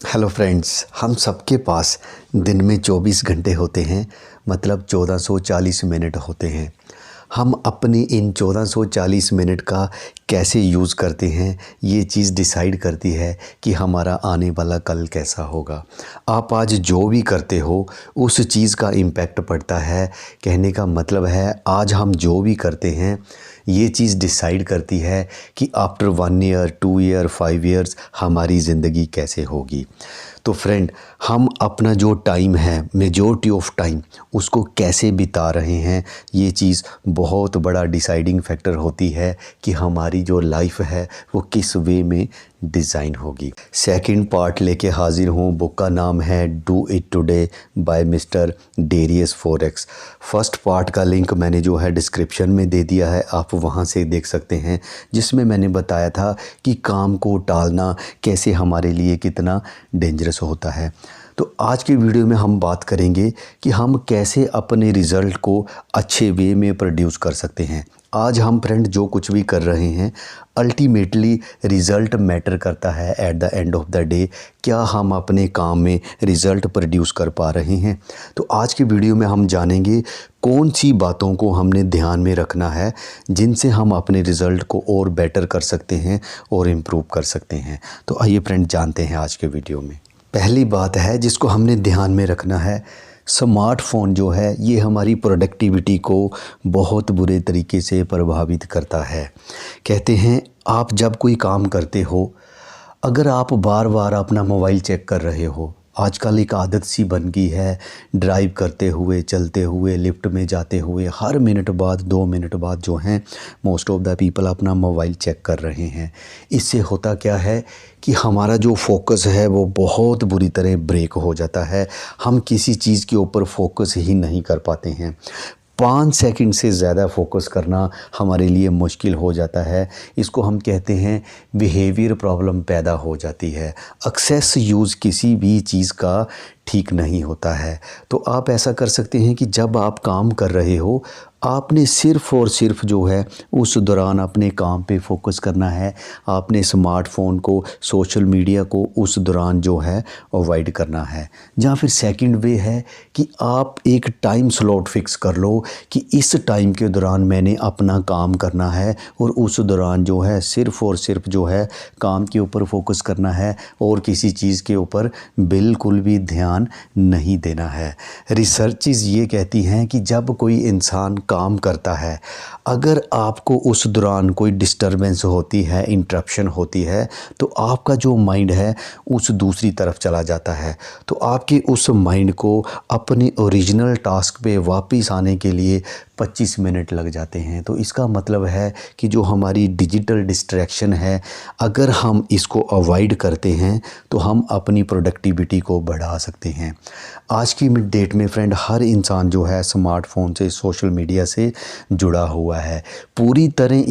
Hello friends, हम सबके पास दिन में 24 घंटे होते हैं, मतलब 1440 मिनट होते हैं। हम अपनी इन 1440 मिनट का कैसे यूज़ करते हैं, ये चीज़ डिसाइड करती है कि हमारा आने वाला कल कैसा होगा। आप आज जो भी करते हो उस चीज़ का इम्पैक्ट पड़ता है। कहने का मतलब है आज हम जो भी करते हैं ये चीज़ डिसाइड करती है कि आफ्टर 1 ईयर, 2 ईयर, 5 ईयर्स हमारी ज़िंदगी कैसे होगी। तो फ्रेंड, हम अपना जो टाइम है, मेजॉरिटी ऑफ टाइम उसको कैसे बिता रहे हैं, ये चीज़ बहुत बड़ा डिसाइडिंग फैक्टर होती है कि हमारी जो लाइफ है वो किस वे में डिज़ाइन होगी। सेकंड पार्ट लेके हाजिर हूँ। बुक का नाम है do it today by mister Darius Foroux. First part का लिंक मैंने जो है डिस्क्रिप्शन में दे दिया है, आप वहाँ से देख सकते हैं, जिसमें मैंने बताया था कि काम को टालना कैसे हमारे लिए कितना डेंजरस होता है। तो आज की वीडियो में हम बात करेंगे कि हम कैसे अपने रिज़ल्ट को अच्छे वे में प्रोड्यूस कर सकते हैं। आज हम फ्रेंड जो कुछ भी कर रहे हैं अल्टीमेटली रिज़ल्ट मैटर करता है। At the end of the day क्या हम अपने काम में रिज़ल्ट प्रोड्यूस कर पा रहे हैं। तो आज की वीडियो में हम जानेंगे कौन सी बातों को हमने ध्यान में रखना है जिनसे हम अपने रिज़ल्ट को और बेटर कर सकते हैं और इम्प्रूव कर सकते हैं। तो आइए फ्रेंड जानते हैं आज के वीडियो में। पहली बात है जिसको हमने ध्यान में रखना है, स्मार्टफ़ोन जो है ये हमारी प्रोडक्टिविटी को बहुत बुरे तरीके से प्रभावित करता है। कहते हैं आप जब कोई काम करते हो, अगर आप बार बार अपना मोबाइल चेक कर रहे हो, आजकल एक आदत सी बन गई है, ड्राइव करते हुए, चलते हुए, लिफ्ट में जाते हुए हर मिनट बाद 2 मिनट बाद जो हैं मोस्ट ऑफ़ द पीपल अपना मोबाइल चेक कर रहे हैं। इससे होता क्या है कि हमारा जो फोकस है वो बहुत बुरी तरह ब्रेक हो जाता है। हम किसी चीज़ के ऊपर फोकस ही नहीं कर पाते हैं। 5 सेकंड से ज़्यादा फोकस करना हमारे लिए मुश्किल हो जाता है। इसको हम कहते हैं बिहेवियर प्रॉब्लम पैदा हो जाती है। एक्सेस यूज़ किसी भी चीज़ का ठीक नहीं होता है। तो आप ऐसा कर सकते हैं कि जब आप काम कर रहे हो, आपने सिर्फ़ और सिर्फ जो है उस दौरान अपने काम पे फोकस करना है। आपने स्मार्टफ़ोन को, सोशल मीडिया को उस दौरान जो है अवॉइड करना है। या फिर सेकंड वे है कि आप एक टाइम स्लॉट फ़िक्स कर लो कि इस टाइम के दौरान मैंने अपना काम करना है और उस दौरान जो है सिर्फ़ और सिर्फ जो है काम के ऊपर फोकस करना है और किसी चीज़ के ऊपर बिल्कुल भी ध्यान नहीं देना है। रिसर्चेस ये कहती हैं कि जब कोई इंसान काम करता है, अगर आपको उस दौरान कोई डिस्टरबेंस होती है, इंटरप्शन होती है, तो आपका जो माइंड है उस दूसरी तरफ चला जाता है। तो आपके उस माइंड को अपने ओरिजिनल टास्क पे वापस आने के लिए 25 मिनट लग जाते हैं। तो इसका मतलब है कि जो हमारी डिजिटल डिस्ट्रैक्शन है, अगर हम इसको अवॉइड करते हैं तो हम अपनी प्रोडक्टिविटी को बढ़ा सकते हैं। आज की डेट में फ्रेंड हर इंसान जो है स्मार्टफ़ोन से, सोशल मीडिया से जुड़ा हुआ है। पूरी तरह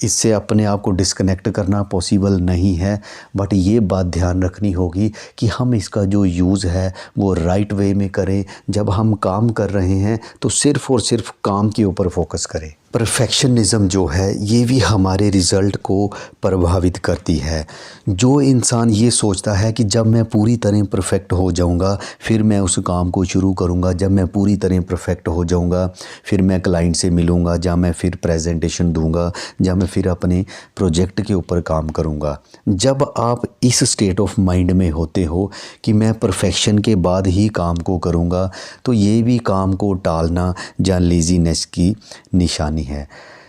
इससे अपने आप को डिस्कनेक्ट करना पॉसिबल नहीं है, बट ये बात ध्यान रखनी होगी कि हम इसका जो यूज़ है वो राइट वे में करें। जब हम काम कर रहे हैं तो सिर्फ़ और सिर्फ काम के ऊपर फोकस करें। परफेक्शनिज़म जो है ये भी हमारे रिज़ल्ट को प्रभावित करती है। जो इंसान ये सोचता है कि जब मैं पूरी तरह परफेक्ट हो जाऊंगा फिर मैं उस काम को शुरू करूंगा, जब मैं पूरी तरह परफेक्ट हो जाऊंगा फिर मैं क्लाइंट से मिलूंगा, जब मैं फिर प्रेजेंटेशन दूंगा, जब मैं फिर अपने प्रोजेक्ट के ऊपर काम करूंगा। जब आप इस स्टेट ऑफ माइंड में होते हो कि मैं परफेक्शन के बाद ही काम को करूंगा, तो ये भी काम को टालना या लेज़ीनेस की निशानी है।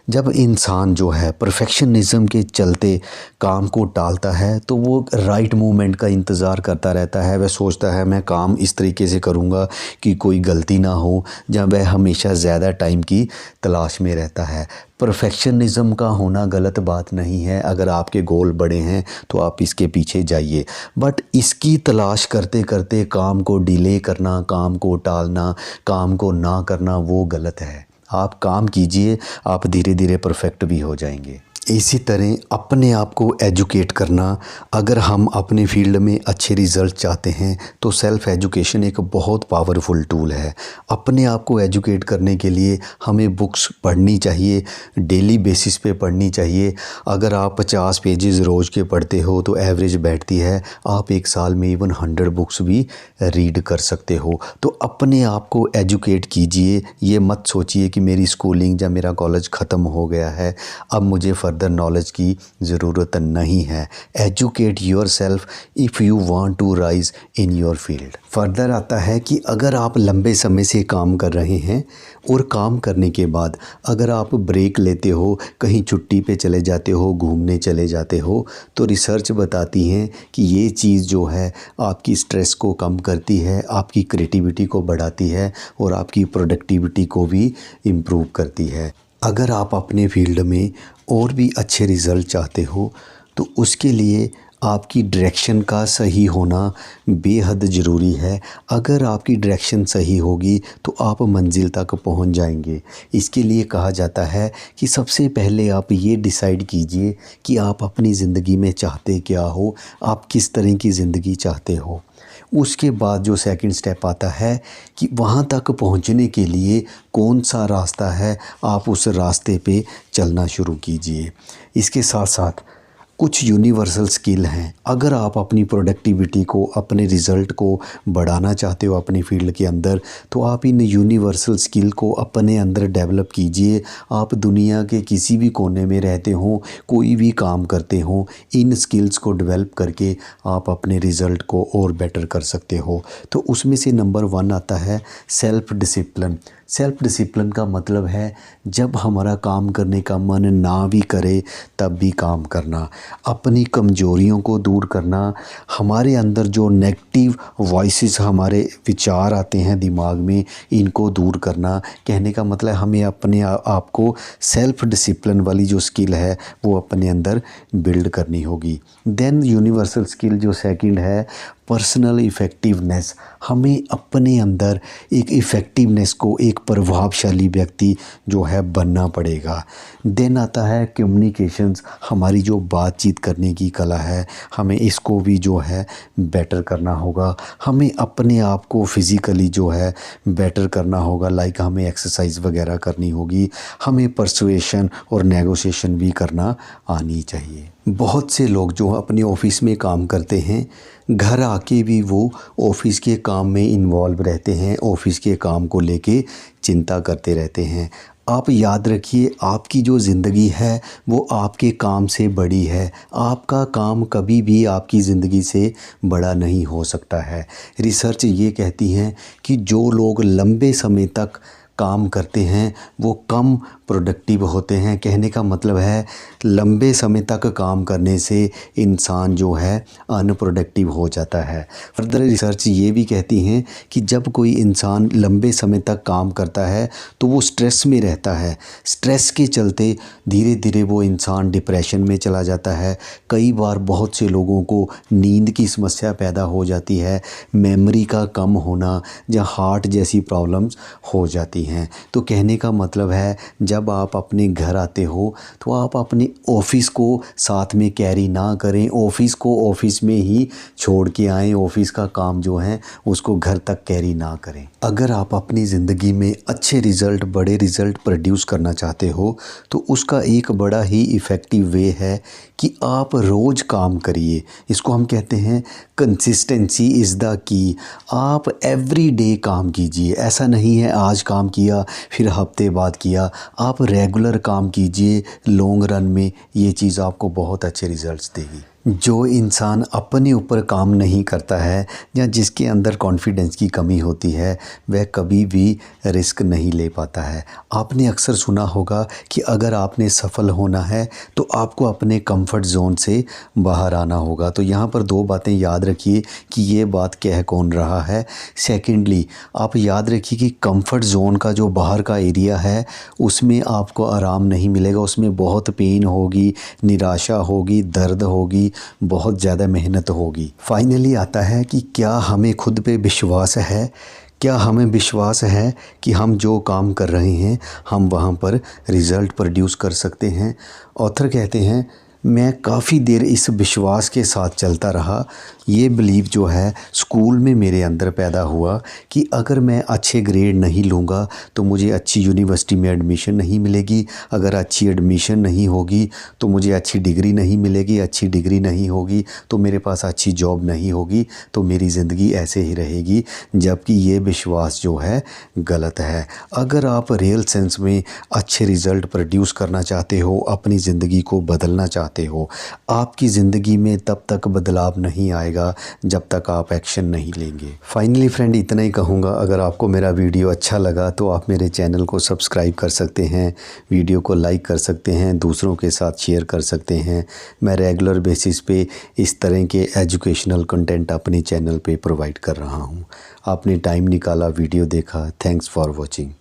जब इंसान जो है परफेक्शनिज़म के चलते काम को टालता है तो वो राइट मोमेंट का इंतज़ार करता रहता है। वह सोचता है मैं काम इस तरीके से करूँगा कि कोई गलती ना हो, जब वह हमेशा ज़्यादा टाइम की तलाश में रहता है। परफेक्शनिज़म का होना गलत बात नहीं है। अगर आपके गोल बड़े हैं तो आप इसके पीछे जाइए, बट इसकी तलाश करते करते काम को डिले करना, काम को टालना, काम को ना करना वो गलत है। आप काम कीजिए, आप धीरे धीरे परफेक्ट भी हो जाएंगे। इसी तरह अपने आप को एजुकेट करना, अगर हम अपने फील्ड में अच्छे रिज़ल्ट चाहते हैं तो सेल्फ़ एजुकेशन एक बहुत पावरफुल टूल है। अपने आप को एजुकेट करने के लिए हमें बुक्स पढ़नी चाहिए, डेली बेसिस पे पढ़नी चाहिए। अगर आप 50 पेजेस रोज़ के पढ़ते हो तो एवरेज बैठती है, आप एक साल में इवन 100 बुक्स भी रीड कर सकते हो। तो अपने आप को एजुकेट कीजिए, ये मत सोचिए कि मेरी स्कूलिंग या मेरा कॉलेज ख़त्म हो गया है, अब मुझे फर्दर नॉलेज की ज़रूरत नहीं है। Educate yourself if you want to rise in your field. Further आता है कि अगर आप लंबे समय से काम कर रहे हैं और काम करने के बाद अगर आप ब्रेक लेते हो, कहीं छुट्टी पे चले जाते हो, घूमने चले जाते हो, तो रिसर्च बताती हैं कि ये चीज़ जो है आपकी स्ट्रेस को कम करती है, आपकी क्रिएटिविटी को बढ़ाती है और आपकी प्रोडक्टिविटी को भी इम्प्रूव करती है। अगर आप अपने फील्ड में और भी अच्छे रिज़ल्ट चाहते हो तो उसके लिए आपकी डायरेक्शन का सही होना बेहद ज़रूरी है। अगर आपकी डायरेक्शन सही होगी तो आप मंजिल तक पहुंच जाएंगे। इसके लिए कहा जाता है कि सबसे पहले आप ये डिसाइड कीजिए कि आप अपनी ज़िंदगी में चाहते क्या हो, आप किस तरह की ज़िंदगी चाहते हो। उसके बाद जो सेकंड स्टेप आता है कि वहाँ तक पहुँचने के लिए कौन सा रास्ता है, आप उस रास्ते पे चलना शुरू कीजिए। इसके साथ साथ कुछ यूनिवर्सल स्किल हैं। अगर आप अपनी प्रोडक्टिविटी को, अपने रिज़ल्ट को बढ़ाना चाहते हो अपनी फील्ड के अंदर, तो आप इन यूनिवर्सल स्किल को अपने अंदर डेवलप कीजिए। आप दुनिया के किसी भी कोने में रहते हों, कोई भी काम करते हों, इन स्किल्स को डेवलप करके आप अपने रिज़ल्ट को और बेटर कर सकते हो। तो उसमें से नंबर 1 आता है सेल्फ़ डिसिप्लिन। सेल्फ़ डिसिप्लिन का मतलब है जब हमारा काम करने का मन ना भी करे तब भी काम करना, अपनी कमज़ोरियों को दूर करना, हमारे अंदर जो नेगेटिव वॉइसेस, हमारे विचार आते हैं दिमाग में, इनको दूर करना। कहने का मतलब हमें अपने आप को सेल्फ़ डिसिप्लिन वाली जो स्किल है वो अपने अंदर बिल्ड करनी होगी। देन यूनिवर्सल स्किल जो सेकंड है पर्सनल इफ़ेक्टिवनेस। हमें अपने अंदर एक इफ़ेक्टिवनेस को, एक प्रभावशाली व्यक्ति जो है बनना पड़ेगा। देन आता है कम्युनिकेशंस, हमारी जो बातचीत करने की कला है, हमें इसको भी जो है बेटर करना होगा। हमें अपने आप को फिज़िकली जो है बेटर करना होगा, लाइक हमें एक्सरसाइज वगैरह करनी होगी। हमें पर्सुएशन और नेगोशिएशन भी करना आनी चाहिए। बहुत से लोग जो अपने ऑफिस में काम करते हैं, घर आके भी वो ऑफिस के काम में इन्वॉल्व रहते हैं, ऑफिस के काम को लेके चिंता करते रहते हैं। आप याद रखिए, आपकी जो ज़िंदगी है वो आपके काम से बड़ी है। आपका काम कभी भी आपकी ज़िंदगी से बड़ा नहीं हो सकता है। रिसर्च ये कहती है कि जो लोग लंबे समय तक काम करते हैं वो कम प्रोडक्टिव होते हैं। कहने का मतलब है लंबे समय तक काम करने से इंसान जो है अनप्रोडक्टिव हो जाता है। फर्दर रिसर्च ये भी कहती हैं कि जब कोई इंसान लंबे समय तक काम करता है तो वो स्ट्रेस में रहता है। स्ट्रेस के चलते धीरे धीरे वो इंसान डिप्रेशन में चला जाता है। कई बार बहुत से लोगों को नींद की समस्या पैदा हो जाती है, मेमोरी का कम होना या हार्ट जैसी प्रॉब्लम्स हो जाती हैं। तो कहने का मतलब है जब आप अपने घर आते हो तो आप अपने ऑफिस को साथ में कैरी ना करें, ऑफिस को ऑफिस में ही छोड़ के आएँ, ऑफिस का काम जो है उसको घर तक कैरी ना करें। अगर आप अपनी ज़िंदगी में अच्छे रिज़ल्ट, बड़े रिज़ल्ट प्रोड्यूस करना चाहते हो तो उसका एक बड़ा ही इफ़ेक्टिव वे है कि आप रोज़ काम करिए। इसको हम कहते हैं कंसिस्टेंसी इज़ द की। आप एवरी डे काम कीजिए। ऐसा नहीं है आज काम किया फिर हफ्ते बाद किया, आप रेगुलर काम कीजिए। लॉन्ग रन में ये चीज़ आपको बहुत अच्छे रिज़ल्ट्स देगी। जो इंसान अपने ऊपर काम नहीं करता है या जिसके अंदर कॉन्फिडेंस की कमी होती है वह कभी भी रिस्क नहीं ले पाता है। आपने अक्सर सुना होगा कि अगर आपने सफल होना है तो आपको अपने कंफर्ट जोन से बाहर आना होगा। तो यहाँ पर 2 बातें याद रखिए कि ये बात कह कौन रहा है। सेकेंडली आप याद रखिए कि कंफर्ट जोन का जो बाहर का एरिया है उसमें आपको आराम नहीं मिलेगा, उसमें बहुत पेन होगी, निराशा होगी, दर्द होगी, बहुत ज़्यादा मेहनत होगी। फाइनली आता है कि क्या हमें खुद पे विश्वास है क्या हमें विश्वास है कि हम जो काम कर रहे हैं हम वहाँ पर रिज़ल्ट प्रोड्यूस कर सकते हैं। ऑथर कहते हैं, मैं काफ़ी देर इस विश्वास के साथ चलता रहा। ये बिलीव जो है स्कूल में मेरे अंदर पैदा हुआ कि अगर मैं अच्छे ग्रेड नहीं लूँगा तो मुझे अच्छी यूनिवर्सिटी में एडमिशन नहीं मिलेगी, अगर अच्छी एडमिशन नहीं होगी तो मुझे अच्छी डिग्री नहीं मिलेगी, अच्छी डिग्री नहीं होगी तो मेरे पास अच्छी जॉब नहीं होगी, तो मेरी ज़िंदगी ऐसे ही रहेगी। जबकि ये विश्वास जो है गलत है। अगर आप रियल सेंस में अच्छे रिज़ल्ट प्रोड्यूस करना चाहते हो, अपनी ज़िंदगी को बदलना चाहते हो, आपकी ज़िंदगी में तब तक बदलाव नहीं आएगा जब तक आप एक्शन नहीं लेंगे। फाइनली फ्रेंड, इतना ही कहूँगा। अगर आपको मेरा वीडियो अच्छा लगा तो आप मेरे चैनल को सब्सक्राइब कर सकते हैं, वीडियो को लाइक कर सकते हैं, दूसरों के साथ शेयर कर सकते हैं। मैं रेगुलर बेसिस पे इस तरह के एजुकेशनल कंटेंट अपने चैनल पे प्रोवाइड कर रहा हूँ। आपने टाइम निकाला, वीडियो देखा, थैंक्स फॉर वॉचिंग।